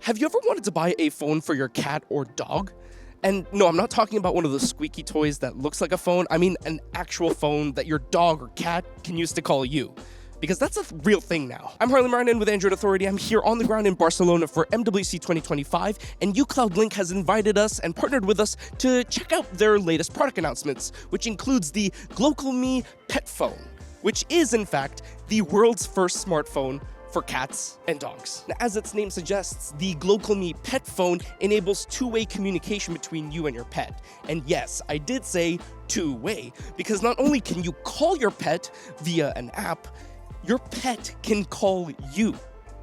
Have you ever wanted to buy a phone for your cat or dog? And no, I'm not talking about one of those squeaky toys that looks like a phone. I mean an actual phone that your dog or cat can use to call you. Because that's a real thing now. I'm Harley Martin with Android Authority. I'm here on the ground in Barcelona for MWC 2025, and uCloudLink has invited us and partnered with us to check out their latest product announcements, which includes the GlocalMe Pet Phone, which is, in fact, the world's first smartphone for cats and dogs. Now, as its name suggests, the GlocalMe Pet Phone enables two-way communication between you and your pet. And yes, I did say two-way, because not only can you call your pet via an app, your pet can call you.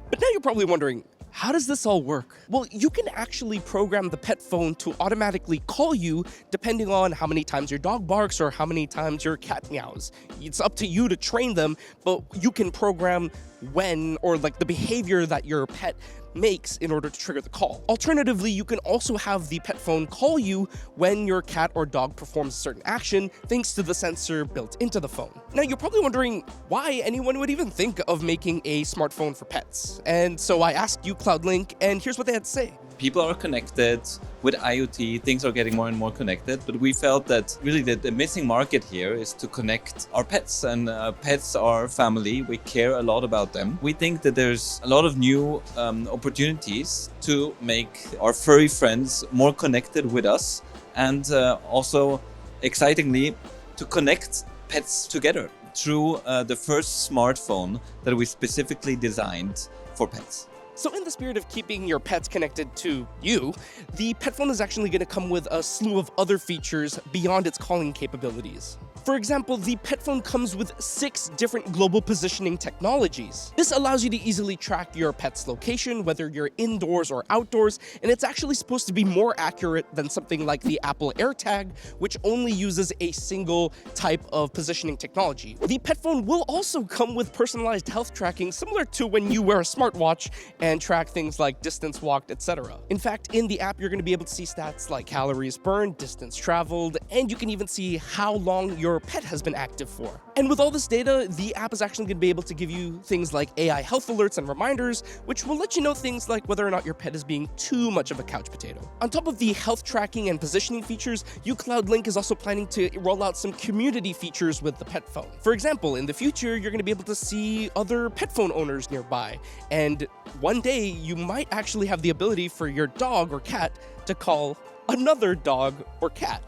But now you're probably wondering, how does this all work? Well, you can actually program the pet phone to automatically call you depending on how many times your dog barks or how many times your cat meows. It's up to you to train them, but you can program when or like the behavior that your pet makes in order to trigger the call. Alternatively, you can also have the pet phone call you when your cat or dog performs a certain action thanks to the sensor built into the phone. Now, you're probably wondering why anyone would even think of making a smartphone for pets. And so I asked uCloudLink, and here's what they had to say. People are connected with IoT, things are getting more and more connected, but we felt that really the missing market here is to connect our pets, and pets are family. We care a lot about them. We think that there's a lot of new opportunities to make our furry friends more connected with us, and also, excitingly, to connect pets together through the first smartphone that we specifically designed for pets. So in the spirit of keeping your pets connected to you, the pet phone is actually going to come with a slew of other features beyond its calling capabilities. For example, the pet phone comes with 6 different global positioning technologies. This allows you to easily track your pet's location, whether you're indoors or outdoors, and it's actually supposed to be more accurate than something like the Apple AirTag, which only uses a single type of positioning technology. The pet phone will also come with personalized health tracking, similar to when you wear a smartwatch and track things like distance walked, etc. In fact, in the app, you're going to be able to see stats like calories burned, distance traveled, and you can even see how long your pet has been active for. And with all this data, the app is actually going to be able to give you things like AI health alerts and reminders, which will let you know things like whether or not your pet is being too much of a couch potato. On top of the health tracking and positioning features, uCloudLink is also planning to roll out some community features with the pet phone. For example, in the future, you're going to be able to see other pet phone owners nearby, and one day you might actually have the ability for your dog or cat to call another dog or cat.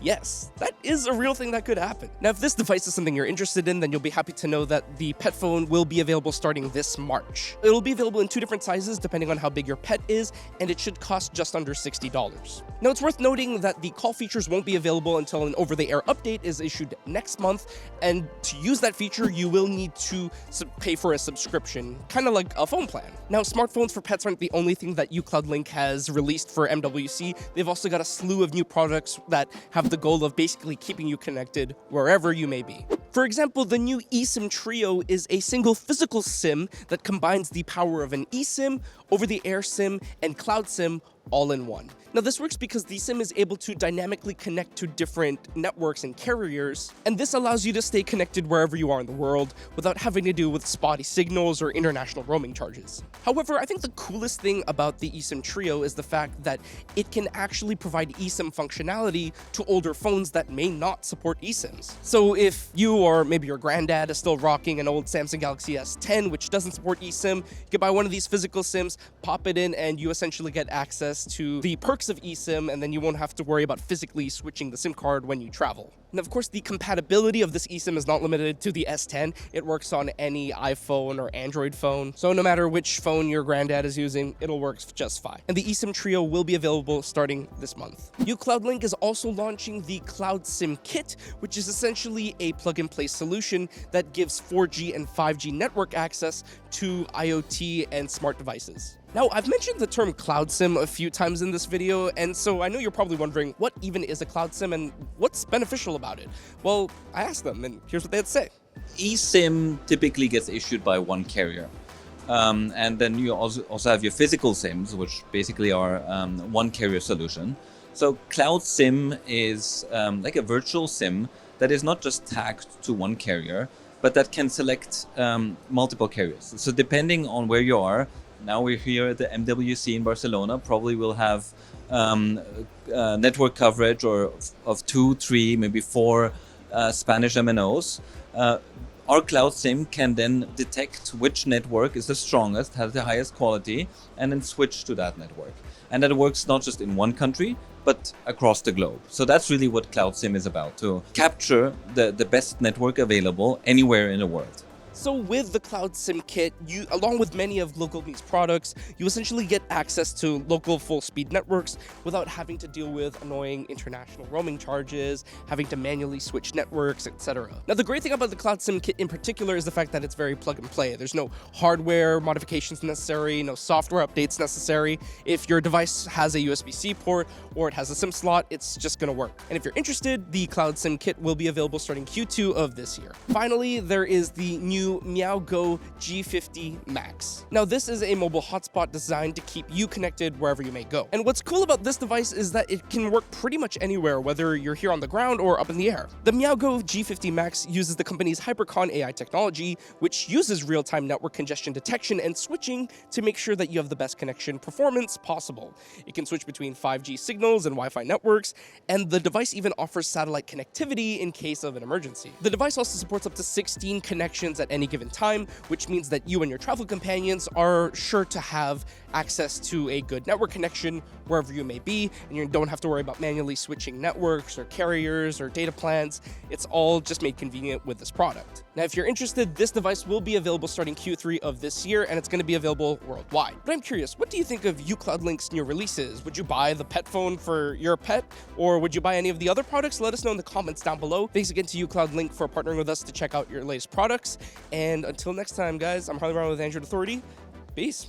Yes, that is a real thing that could happen. Now, if this device is something you're interested in, then you'll be happy to know that the pet phone will be available starting this March. It'll be available in 2 different sizes depending on how big your pet is, and it should cost just under $60. Now, it's worth noting that the call features won't be available until an over-the-air update is issued next month, and to use that feature, you will need to pay for a subscription, kind of like a phone plan. Now, smartphones for pets aren't the only thing that uCloudLink has released for MWC. They've also got a slew of new products that have the goal of basically keeping you connected wherever you may be. For example, the new eSIM Trio is a single physical SIM that combines the power of an eSIM, over-the-air SIM, and cloud SIM all in one. Now, this works because the SIM is able to dynamically connect to different networks and carriers, and this allows you to stay connected wherever you are in the world without having to deal with spotty signals or international roaming charges. However, I think the coolest thing about the eSIM Trio is the fact that it can actually provide eSIM functionality to older phones that may not support eSIMs. So if you or maybe your granddad is still rocking an old Samsung Galaxy S10 which doesn't support eSIM, you can buy one of these physical SIMs, pop it in, and you essentially get access to the perks of eSIM, and then you won't have to worry about physically switching the SIM card when you travel. And of course, the compatibility of this eSIM is not limited to the S10. It works on any iPhone or Android phone. So no matter which phone your granddad is using, it'll work just fine. And the eSIM Trio will be available starting this month. uCloudLink is also launching the Cloud SIM Kit, which is essentially a plug-and-play solution that gives 4G and 5G network access to IoT and smart devices. Now, I've mentioned the term Cloud SIM a few times in this video, and so I know you're probably wondering, what even is a Cloud SIM and what's beneficial about it? Well, I asked them, and here's what they had to say. eSIM typically gets issued by one carrier. And then you also have your physical SIMs, which basically are one carrier solution. So Cloud SIM is like a virtual SIM that is not just tagged to one carrier, but that can select multiple carriers. So depending on where you are, Now we're here at the MWC in Barcelona. Probably we'll have network coverage or of 2, 3, maybe 4 Spanish MNOs. Our Cloud SIM can then detect which network is the strongest, has the highest quality, and then switch to that network. And that works not just in one country, but across the globe. So that's really what Cloud SIM is about, to capture the best network available anywhere in the world. So with the Cloud SIM kit, you, along with many of Localme's products, you essentially get access to local full-speed networks without having to deal with annoying international roaming charges, having to manually switch networks, etc. Now, the great thing about the Cloud SIM kit in particular is the fact that it's very plug and play. There's no hardware modifications necessary, no software updates necessary. If your device has a USB-C port or it has a SIM slot, it's just going to work. And if you're interested, the Cloud SIM kit will be available starting Q2 of this year. Finally, there is the new MeowGo G50 Max. Now, this is a mobile hotspot designed to keep you connected wherever you may go. And what's cool about this device is that it can work pretty much anywhere, whether you're here on the ground or up in the air. The MeowGo G50 Max uses the company's HyperConn AI technology, which uses real-time network congestion detection and switching to make sure that you have the best connection performance possible. It can switch between 5G signals and Wi-Fi networks, and the device even offers satellite connectivity in case of an emergency. The device also supports up to 16 connections at any given time, which means that you and your travel companions are sure to have access to a good network connection wherever you may be, and you don't have to worry about manually switching networks or carriers or data plans. It's all just made convenient with this product. Now, if you're interested, this device will be available starting Q3 of this year, and it's going to be available worldwide. But I'm curious, what do you think of uCloudlink's new releases? Would you buy the pet phone for your pet, or would you buy any of the other products? Let us know in the comments down below. Thanks again to uCloudlink for partnering with us to check out your latest products. And until next time, guys, I'm Harley Brown with Android Authority. Peace.